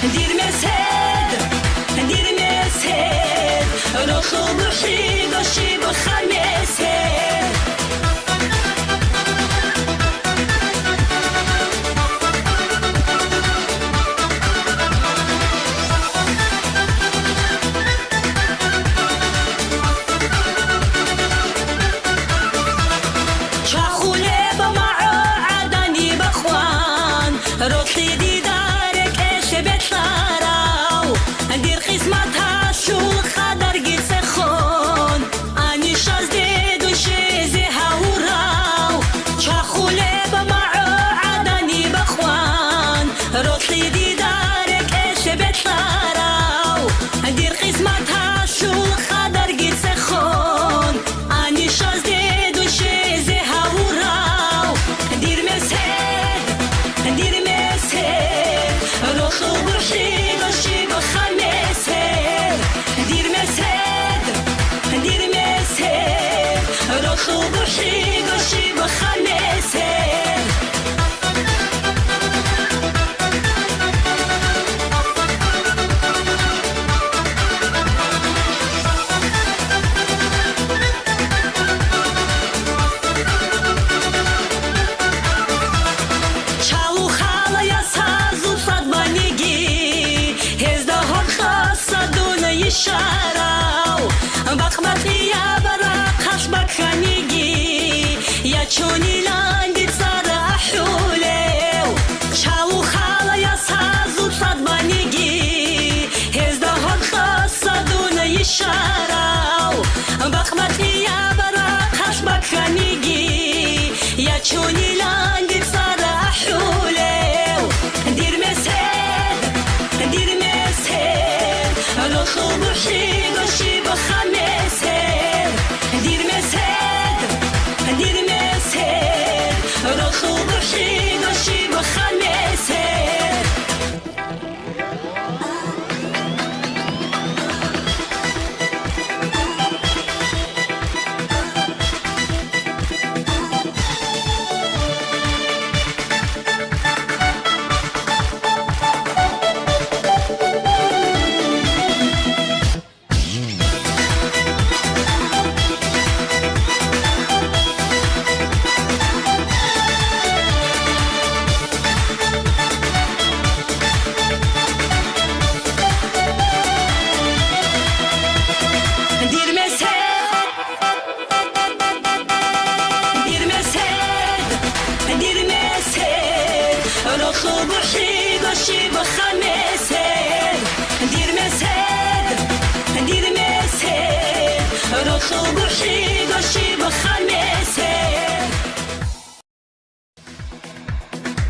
دیر مسد رو خوب خی داشی بخن مسد روحي دي دارك ايش بتطارو دير قسمتها شو خدر قد سخون اني شاز ديد وشيزي هاوراو شاخولي بمعو عدني بخوان روحي دي دارك ايش بتطارو دير قسمتها شو خدر قد سخون اني شاز ديد وشيزي هاوراو دير مسهد دير خوب خی داشی بخن مسد دیر مسد رو خوب خی داشی بخن مسد شراو بخمتی یا برقش بکنیگی یا چونی لنگی سر احولو چاو خالا یا سازو صد بانیگی هزده هر خاصدون شراو بخمتی یا برقش بکنیگی یا چونی لنگی سر احولو دیر مسد رو خوب خی داشی بخن مسد دیر مسد رو خوب خی داشی بخن مسد رو خوب خی داشی بخن مسد دیر مسد رو خوب خی داشی بخن مسد